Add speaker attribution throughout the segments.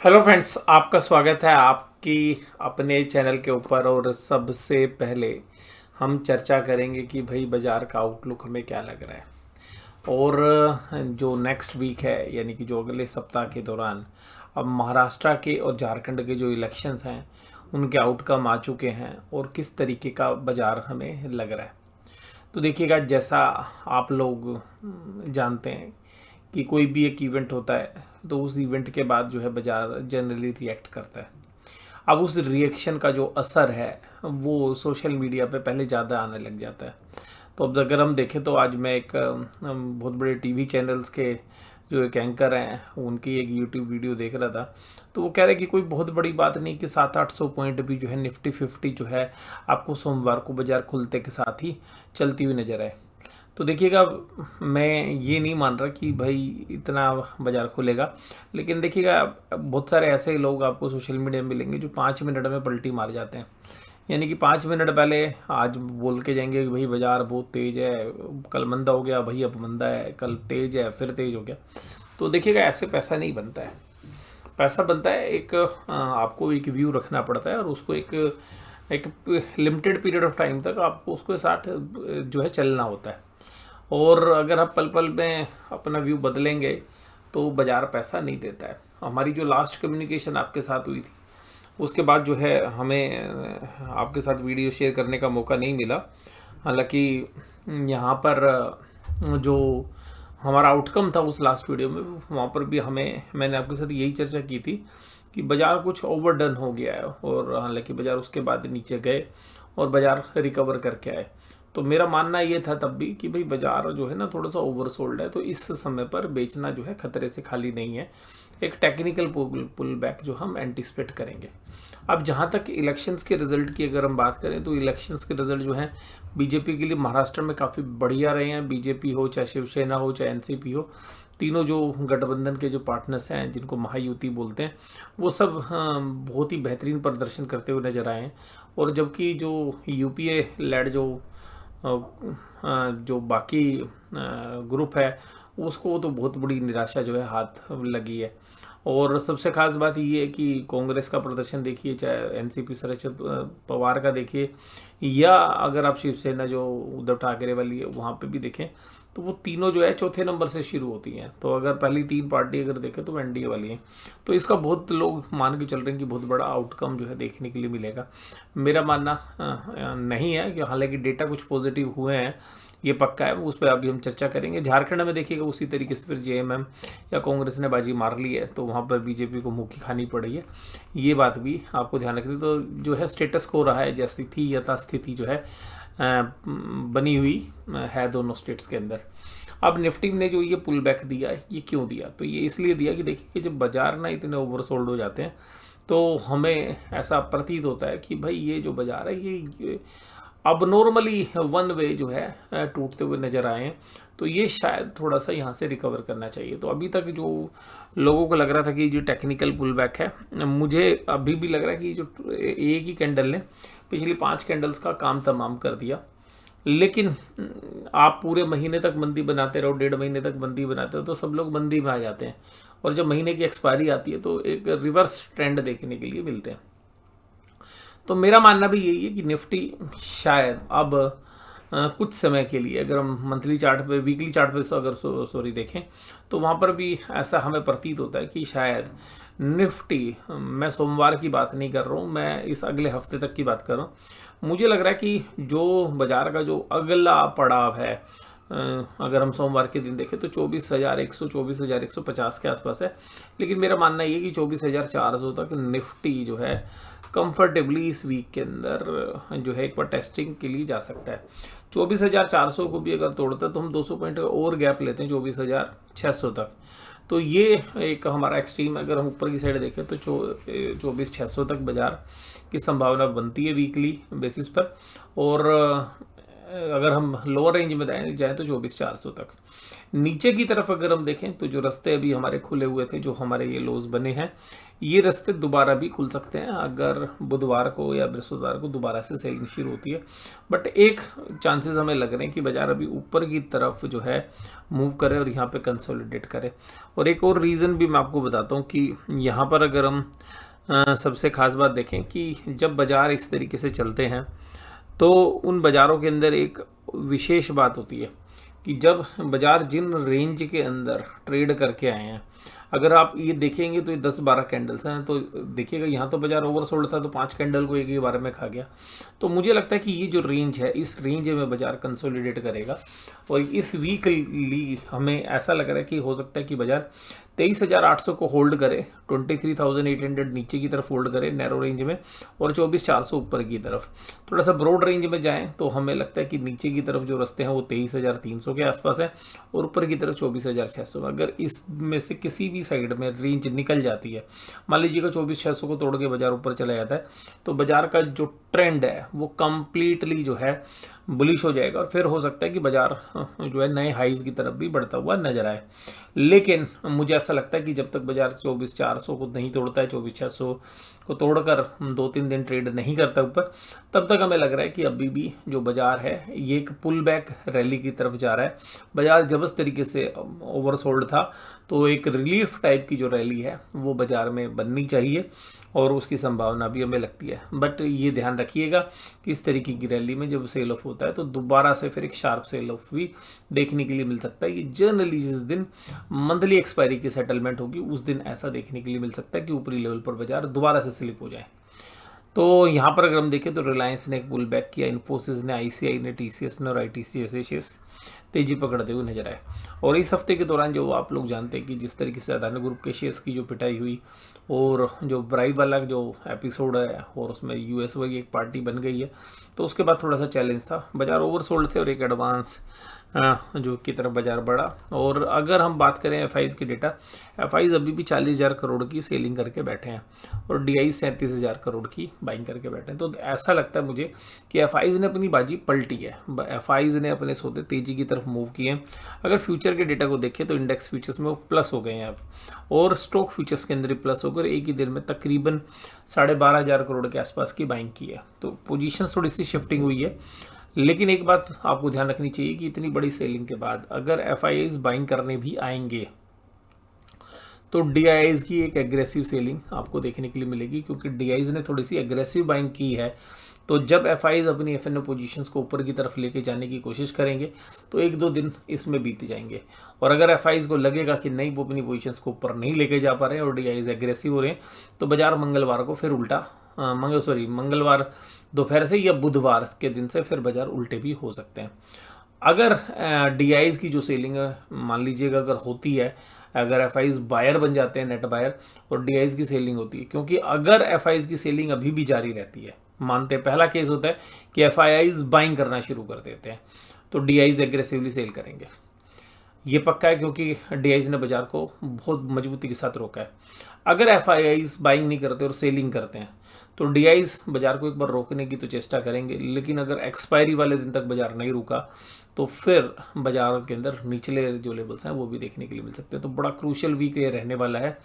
Speaker 1: Hello friends, आपका स्वागत है आपकी अपने चैनल के ऊपर। और सबसे पहले हम चर्चा करेंगे कि भाई बाज़ार का आउटलुक हमें क्या लग रहा है। और जो नेक्स्ट वीक है, यानी कि जो अगले सप्ताह के दौरान अब महाराष्ट्र के और झारखंड के जो इलेक्शंस हैं उनके आउटकम आ चुके हैं और किस तरीके का बाज़ार हमें लग रहा है। तो देखिएगा, जैसा आप लोग जानते हैं कि कोई भी एक इवेंट होता है तो उस इवेंट के बाद जो है बाज़ार जनरली रिएक्ट करता है। अब उस रिएक्शन का जो असर है वो सोशल मीडिया पे पहले ज़्यादा आने लग जाता है। तो अब अगर हम देखें तो आज मैं एक बहुत बड़े टीवी चैनल्स के जो एक एंकर हैं उनकी एक यूट्यूब वीडियो देख रहा था। तो वो कह रहे कि कोई बहुत बड़ी बात नहीं कि 700-800 पॉइंट भी जो है निफ्टी 50 जो है आपको सोमवार को बाज़ार खुलते के साथ ही चलती हुई नज़र आए। तो देखिएगा, मैं ये नहीं मान रहा कि भाई इतना बाज़ार खुलेगा, लेकिन देखिएगा बहुत सारे ऐसे लोग आपको सोशल मीडिया में मिलेंगे जो 5 मिनट में पलटी मार जाते हैं। यानी कि 5 मिनट पहले आज बोल के जाएंगे कि भाई बाज़ार बहुत तेज़ है, कल मंदा हो गया, भाई अब मंदा है, कल तेज़ है, फिर तेज़ हो गया। तो देखिएगा, ऐसे पैसा नहीं बनता है। पैसा बनता है एक आपको एक व्यू रखना पड़ता है और उसको एक एक लिमिटेड पीरियड ऑफ टाइम तक आपको उसके साथ जो है चलना होता है। और अगर आप पल पल में अपना व्यू बदलेंगे तो बाज़ार पैसा नहीं देता है। हमारी जो लास्ट कम्युनिकेशन आपके साथ हुई थी उसके बाद जो है हमें आपके साथ वीडियो शेयर करने का मौका नहीं मिला। हालांकि यहाँ पर जो हमारा आउटकम था उस लास्ट वीडियो में, वहाँ पर भी मैंने आपके साथ यही चर्चा की थी कि बाज़ार कुछ ओवरडन हो गया है। और हालांकि बाज़ार उसके बाद नीचे गए और बाज़ार रिकवर करके आए। तो मेरा मानना ये था तब भी कि भाई बाज़ार जो है ना थोड़ा सा ओवरसोल्ड है, तो इस समय पर बेचना जो है खतरे से खाली नहीं है। एक टेक्निकल पुल बैक जो हम एंटिसिपेट करेंगे। अब जहाँ तक इलेक्शंस के रिजल्ट की अगर हम बात करें तो इलेक्शंस के रिजल्ट जो हैं बीजेपी के लिए महाराष्ट्र में काफ़ी बढ़िया रहे हैं। बीजेपी हो, चाहे शिवसेना हो, चाहे एनसीपी हो, तीनों जो गठबंधन के जो पार्टनर्स हैं जिनको महायुति बोलते हैं, वो सब बहुत ही बेहतरीन प्रदर्शन करते हुए नजर आए हैं। और जबकि जो यूपीए लेड जो बाकी ग्रुप है उसको तो बहुत बड़ी निराशा जो है हाथ लगी है। और सबसे खास बात ये है कि कांग्रेस का प्रदर्शन देखिए, चाहे एनसीपी शरद पवार का देखिए, या अगर आप शिवसेना जो उद्धव ठाकरे वाली है वहाँ पे भी देखें, तो वो तीनों जो है चौथे नंबर से शुरू होती हैं। तो अगर पहली तीन पार्टी अगर देखें तो एनडीए वाली हैं। तो इसका बहुत लोग मान के चल रहे हैं कि बहुत बड़ा आउटकम जो है देखने के लिए मिलेगा। मेरा मानना नहीं है कि हालांकि डेटा कुछ पॉजिटिव हुए हैं, ये पक्का है, उस पर अभी हम चर्चा करेंगे। झारखंड में देखिएगा उसी तरीके से फिर जेएमएम या कांग्रेस ने बाजी मार ली है, तो वहाँ पर बीजेपी को मुँह की खानी पड़ी है। ये बात भी आपको ध्यान रखनी। तो जो है स्टेटस को रहा है जैसी थी यथास्थिति जो है बनी हुई है दोनों स्टेट्स के अंदर। अब निफ्टी ने जो ये पुल बैक दिया है, ये क्यों दिया? तो ये इसलिए दिया कि देखिए कि जब बाजार ना इतने ओवरसोल्ड हो जाते हैं तो हमें ऐसा प्रतीत होता है कि भाई ये जो बाजार है ये अब नॉर्मली वन वे जो है टूटते हुए नजर आए हैं। तो ये शायद थोड़ा सा यहाँ से रिकवर करना चाहिए। तो अभी तक जो लोगों को लग रहा था कि जो टेक्निकल पुल बैक है, मुझे अभी भी लग रहा है कि जो एक ही कैंडल ने पिछली 5 कैंडल्स का काम तमाम कर दिया। लेकिन आप पूरे महीने तक मंदी बनाते रहो, 1.5 महीने तक मंदी बनाते हो, तो सब लोग मंदी में आ जाते हैं। और जब महीने की एक्सपायरी आती है तो एक रिवर्स ट्रेंड देखने के लिए मिलते हैं। तो मेरा मानना भी यही है कि निफ्टी शायद अब कुछ समय के लिए, अगर हम मंथली चार्ट पे, वीकली चार्ट पे अगर सॉरी देखें, तो वहाँ पर भी ऐसा हमें प्रतीत होता है कि शायद निफ्टी, मैं सोमवार की बात नहीं कर रहा हूँ, मैं इस अगले हफ्ते तक की बात कर रहा हूँ। मुझे लग रहा है कि जो बाजार का जो अगला पड़ाव है, अगर हम सोमवार के दिन देखें तो 24,100 24,150 के आसपास है। लेकिन मेरा मानना ये कि 24,400 तक निफ्टी जो है कंफर्टेबली इस वीक के अंदर जो है एक बार टेस्टिंग के लिए जा सकता है। 24,400 को भी अगर तोड़ता है तो हम 200 पॉइंट का और गैप लेते हैं 24,600 तक। तो ये एक हमारा एक्सट्रीम, अगर हम ऊपर की साइड देखें तो 24,600 तक बाजार की संभावना बनती है वीकली बेसिस पर। और अगर हम लोअर रेंज में जाएँ तो 24,400 तक। नीचे की तरफ अगर हम देखें तो जो रास्ते अभी हमारे खुले हुए थे, जो हमारे ये लोज बने हैं, ये रास्ते दोबारा भी खुल सकते हैं अगर बुधवार को या बृहस्पतिवार को दोबारा से सेलिंग शुरू होती है। बट एक चांसेस हमें लग रहे हैं कि बाजार अभी ऊपर की तरफ जो है मूव करे और यहाँ पे कंसोलिडेट करे। और एक और रीज़न भी मैं आपको बताता हूँ कि यहाँ पर अगर हम सबसे खास बात देखें कि जब बाजार इस तरीके से चलते हैं तो उन बाज़ारों के अंदर एक विशेष बात होती है कि जब बाज़ार जिन रेंज के अंदर ट्रेड करके आए हैं, अगर आप ये देखेंगे तो ये 10-12 कैंडल्स हैं, तो देखिएगा यहाँ तो बाज़ार ओवरसोल्ड था तो 5 कैंडल को एक ही बार में खा गया। तो मुझे लगता है कि ये जो रेंज है, इस रेंज में बाज़ार कंसोलिडेट करेगा और इस वीकली हमें ऐसा लग रहा है कि हो सकता है कि बाज़ार 23,800 को होल्ड करे, 23,800 नीचे की तरफ होल्ड करे नैरो रेंज में, और 24,400 ऊपर की तरफ। थोड़ा सा ब्रॉड रेंज में जाएं तो हमें लगता है कि नीचे की तरफ जो रास्ते हैं वो 23,300 के आसपास है और ऊपर की तरफ 24,600। अगर इसमें से किसी भी साइड में रेंज निकल जाती है, मान लीजिएगा 24,600 को तोड़ के बाजार ऊपर चला जाता है, तो बाजार का जो ट्रेंड है वो कंप्लीटली जो है बुलिश हो जाएगा और फिर हो सकता है कि बाजार जो है नए हाईज की तरफ भी बढ़ता हुआ नजर आए। लेकिन मुझे ऐसा लगता है कि जब तक बाजार 24,400 को नहीं तोड़ता है, 24,600 को तोड़कर 2-3 दिन ट्रेड नहीं करता ऊपर, तब तक हमें लग रहा है कि अभी भी जो बाजार है ये एक पुल बैक रैली की तरफ जा रहा है। बाजार जब इस तरीके से ओवरसोल्ड था तो एक रिलीफ टाइप की जो रैली है वो बाजार में बननी चाहिए और उसकी संभावना भी हमें लगती है। बट ये ध्यान रखिएगा कि इस तरीके की रैली में जब सेल ऑफ होता है तो दोबारा से फिर एक शार्प सेल ऑफ भी देखने के लिए मिल सकता है। ये जनरली जिस दिन मंथली एक्सपायरी की सेटलमेंट होगी उस दिन ऐसा देखने के लिए मिल सकता है कि ऊपरी लेवल पर बाजार दोबारा से स्लिप हो जाए। तो यहाँ पर अगर हम देखें तो रिलायंस ने एक पुल बैक किया, इन्फोसिस ने, आईसीआई ने, टीसीएस ने और आईटीसीएस शेयर्स तेजी पकड़ते हुए नजर आए। और इस हफ्ते के दौरान जो आप लोग जानते हैं कि जिस तरीके से अदानी ग्रुप के शेयर्स की जो पिटाई हुई और जो ब्राइब वाला जो एपिसोड है और उसमें यूएस वाली एक पार्टी बन गई है, तो उसके बाद थोड़ा सा चैलेंज था, बाजार ओवरसोल्ड थे और एक एडवांस जो की तरफ बाजार बढ़ा। और अगर हम बात करें एफआईज की डेटा, एफआईज अभी भी 40,000 करोड़ की सेलिंग करके बैठे हैं और डीआई 37,000 करोड़ की बाइंग करके बैठे हैं। तो ऐसा लगता है मुझे कि एफआईज ने अपनी बाजी पलटी है, एफआईज ने अपने सौदे तेजी की तरफ मूव किए हैं। अगर फ्यूचर के डेटा को देखें तो इंडेक्स फ्यूचर्स में वो प्लस हो गए हैं अब, और स्टॉक फ्यूचर्स के अंदर ही प्लस होकर एक ही दिन में तकरीबन 12,500 करोड़ के आसपास की बाइंग की है। तो पोजीशन थोड़ी सी शिफ्टिंग हुई है। लेकिन एक बात आपको ध्यान रखनी चाहिए कि इतनी बड़ी सेलिंग के बाद अगर एफआईआईज बाइंग करने भी आएंगे तो डीआईआईज की एक एग्रेसिव सेलिंग आपको देखने के लिए मिलेगी, क्योंकि डीआईआईज ने थोड़ी सी एग्रेसिव बाइंग की है। तो जब एफआईआईज अपनी एफएनओ पोजीशंस को ऊपर की तरफ लेके जाने की कोशिश करेंगे तो 1-2 दिन इसमें बीत जाएंगे, और अगर एफआईआईज को लगेगा कि नहीं वो अपनी पोजीशंस को ऊपर नहीं लेके जा पा रहे हैं और डीआईआईज एग्रेसिव हो रहे हैं, तो बाजार मंगलवार को फिर उल्टा मंगलवार दोपहर से या बुधवार के दिन से फिर बाजार उल्टे भी हो सकते हैं। अगर डीआईज की जो सेलिंग है मान लीजिएगा अगर होती है, अगर एफआईज बायर बन जाते हैं नेट बायर और डीआईज की सेलिंग होती है, क्योंकि अगर एफआईज की सेलिंग अभी भी जारी रहती है, मानते हैं पहला केस होता है कि एफआईज बाइंग करना शुरू कर देते हैं तो डीआईज एग्रेसिवली सेल करेंगे, ये पक्का है, क्योंकि डीआईज ने बाजार को बहुत मजबूती के साथ रोका है। अगर एफआईआईज बाइंग नहीं करते और सेलिंग करते हैं तो डीआईज बाजार को एक बार रोकने की तो चेष्टा करेंगे, लेकिन अगर एक्सपायरी वाले दिन तक बाजार नहीं रुका तो फिर बाजार के अंदर निचले जो लेवल्स हैं वो भी देखने के लिए मिल सकते हैं। तो बड़ा क्रूशियल वीक ये रहने वाला है।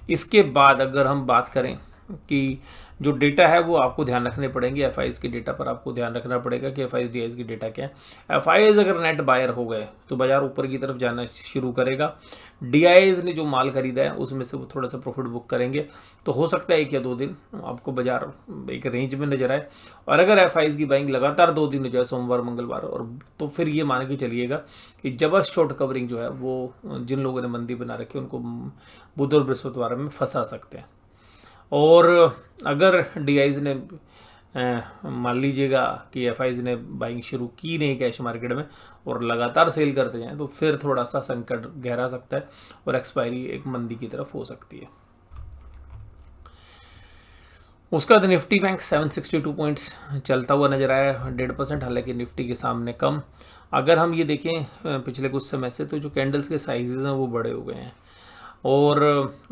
Speaker 1: इसके बाद अगर हम बात करें कि जो डेटा है वो आपको ध्यान रखने पड़ेंगे, एफआईआईज के डेटा पर आपको ध्यान रखना पड़ेगा कि एफआईआईज डीआईज की डेटा क्या है। एफआईआईज अगर नेट बायर हो गए तो बाजार ऊपर की तरफ जाना शुरू करेगा। डीआईआईज ने जो माल खरीदा है उसमें से वो थोड़ा सा प्रॉफिट बुक करेंगे, तो हो सकता है 1 या 2 दिन आपको बाजार एक रेंज में नजर आए। और अगर एफआईआईज की बाइंग लगातार 2 दिन हो जाए, सोमवार मंगलवार, और तो फिर ये मान के चलिएगा कि जबरदस्त शॉर्ट कवरिंग जो है वो जिन लोगों ने मंदी बना रखी है उनको बुध और बृहस्पतिवार में फंसा सकते हैं। और अगर डीआईज ने मान लीजिएगा कि एफआईआईज ने बाइंग शुरू की नहीं कैश मार्केट में और लगातार सेल करते जाएं तो फिर थोड़ा सा संकट गहरा सकता है और एक्सपायरी एक मंदी की तरफ हो सकती है। उसका बाद निफ्टी बैंक 762 पॉइंट्स चलता हुआ नजर आया, 1.5%, हालांकि निफ्टी के सामने कम। अगर हम ये देखें पिछले कुछ समय से तो जो कैंडल्स के साइजेस हैं वो बड़े हो गए हैं। और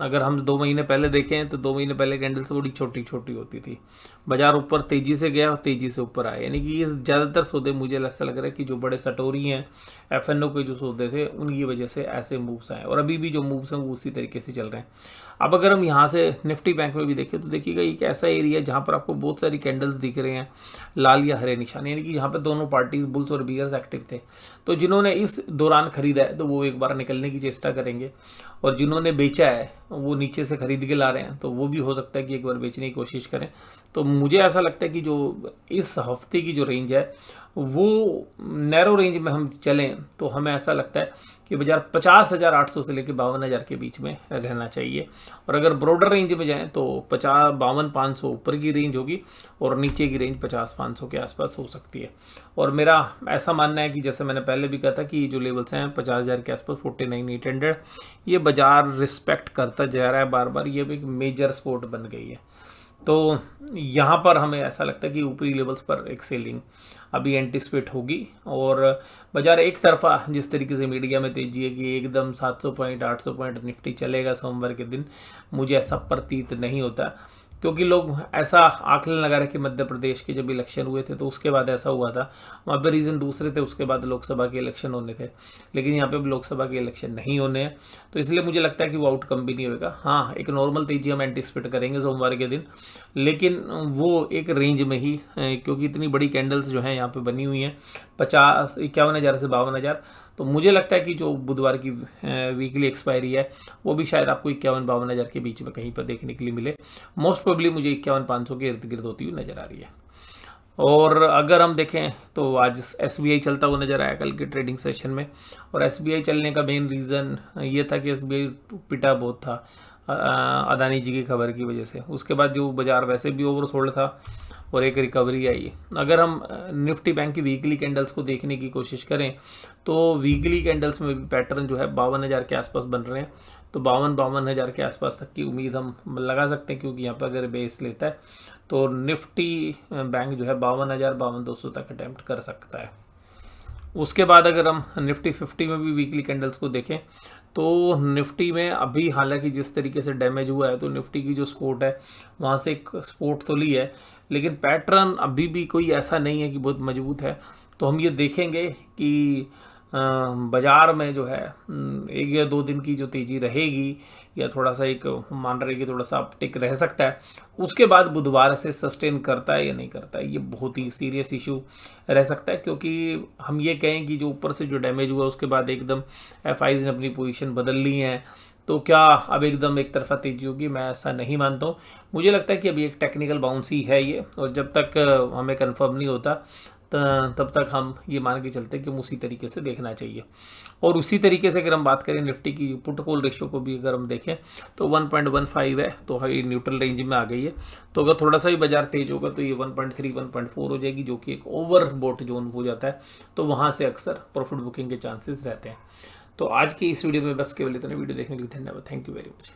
Speaker 1: अगर हम 2 महीने पहले देखें तो 2 महीने पहले कैंडल्स बड़ी छोटी छोटी होती थी। बाजार ऊपर तेज़ी से गया और तेज़ी से ऊपर आया, यानी कि ये ज़्यादातर सौदे मुझे ऐसा लग रहा है कि जो बड़े सटोरी हैं, एफएनओ के जो सौदे थे उनकी वजह से ऐसे मूव्स आए, और अभी भी जो मूव्स हैं वो उसी तरीके से चल रहे हैं। अब अगर हम यहाँ से निफ्टी बैंक में भी देखें तो देखिएगा एक ऐसा एरिया है जहाँ पर आपको बहुत सारी कैंडल्स दिख रहे हैं लाल या हरे निशान, यानी कि यहाँ पर दोनों पार्टीज बुल्स और बियर्स एक्टिव थे। तो जिन्होंने इस दौरान खरीदा है तो वो एक बार निकलने की चेष्टा करेंगे, और जिन्होंने बेचा है वो नीचे से खरीद के ला रहे हैं तो वो भी हो सकता है कि एक बार बेचने की कोशिश करें। तो मुझे ऐसा लगता है कि जो इस हफ्ते की जो रेंज है वो नैरो रेंज में हम चलें तो हमें ऐसा लगता है कि बाजार 50,800 से लेकर 52,000 के बीच में रहना चाहिए, और अगर ब्रॉडर रेंज में जाएं तो 52,500 ऊपर की रेंज होगी और नीचे की रेंज 50,500 के आसपास हो सकती है। और मेरा ऐसा मानना है कि जैसे मैंने पहले भी कहा था कि जो लेवल्स हैं 50,000 के आसपास 49,800, ये बाजार रिस्पेक्ट करता जा रहा है बार बार, ये भी एक मेजर सपोर्ट बन गई है। तो यहाँ पर हमें ऐसा लगता है कि ऊपरी लेवल्स पर एक सेलिंग अभी एंटिसिपेट होगी, और बाजार एक तरफा जिस तरीके से मीडिया में तेजी है कि एकदम 700 पॉइंट 800 पॉइंट निफ्टी चलेगा सोमवार के दिन, मुझे ऐसा प्रतीत नहीं होता, क्योंकि लोग ऐसा आकलन लगा रहे कि मध्य प्रदेश के जब इलेक्शन हुए थे तो उसके बाद ऐसा हुआ था, वहाँ पे रीज़न दूसरे थे, उसके बाद लोकसभा के इलेक्शन होने थे, लेकिन यहाँ पे लोकसभा के इलेक्शन नहीं होने हैं, तो इसलिए मुझे लगता है कि वो आउटकम भी नहीं होगा। हाँ, एक नॉर्मल तेजी हम एंटिसिपेट करेंगे सोमवार के दिन, लेकिन वो एक रेंज में ही, क्योंकि इतनी बड़ी कैंडल्स जो हैं यहाँ पे बनी हुई हैं 51,000 से 52,000, तो मुझे लगता है कि जो बुधवार की वीकली एक्सपायरी है वो भी शायद आपको 51,000-52,000 के बीच में कहीं पर देखने के लिए मिले। मोस्ट प्रोबेबली मुझे 51,500 के इर्द गिर्द होती हुई नजर आ रही है। और अगर हम देखें तो आज एसबीआई चलता हुआ नजर आया कल के ट्रेडिंग सेशन में, और एसबीआई चलने का मेन रीज़न ये था कि एसबीआई पिटा बहुत था अदानी जी की खबर की वजह से। उसके बाद जो बाजार वैसे भी ओवरसोल्ड था और एक रिकवरी आई। अगर हम निफ्टी बैंक की वीकली कैंडल्स को देखने की कोशिश करें तो वीकली कैंडल्स में भी पैटर्न जो है 52,000 के आसपास बन रहे हैं, तो 52,000 के आसपास तक की उम्मीद हम लगा सकते हैं, क्योंकि यहाँ पर अगर बेस लेता है तो निफ्टी बैंक जो है 52,000 52,200 तक अटैम्प्ट कर सकता है। उसके बाद अगर हम निफ्टी 50 में भी वीकली कैंडल्स को देखें तो निफ्टी में अभी हालांकि जिस तरीके से डैमेज हुआ है तो निफ्टी की जो सपोर्ट है वहाँ से एक सपोर्ट तो ली है, लेकिन पैटर्न अभी भी कोई ऐसा नहीं है कि बहुत मजबूत है। तो हम ये देखेंगे कि बाजार में जो है 1 या 2 दिन की जो तेज़ी रहेगी या थोड़ा सा एक मान रहे कि थोड़ा सा अपटिक रह सकता है, उसके बाद बुधवार से सस्टेन करता है या नहीं करता है ये बहुत ही सीरियस इशू रह सकता है। क्योंकि हम ये कहें कि जो ऊपर से जो डैमेज हुआ उसके बाद एकदम एफआईज ने अपनी पोजीशन बदल ली है, तो क्या अब एकदम एक तरफा तेजी होगी? मैं ऐसा नहीं मानता हूँ। मुझे लगता है कि अभी एक टेक्निकल बाउंस ही है ये, और जब तक हमें कंफर्म नहीं होता तब तक हम ये मान के चलते हैं कि उसी तरीके से देखना चाहिए। और उसी तरीके से अगर हम बात करें निफ्टी की पुट कॉल रेशियो को भी अगर हम देखें तो 1.15 है, तो हाई न्यूट्रल रेंज में आ गई है। तो अगर थोड़ा सा भी बाजार तेज होगा तो ये 1.3 1.4 हो जाएगी, जो कि एक ओवर बोट जोन हो जाता है, तो वहाँ से अक्सर प्रॉफिट बुकिंग के चांसेस रहते हैं। तो आज की इस वीडियो में बस केवल इतना। वीडियो देखने के लिए धन्यवाद। Thank you very much.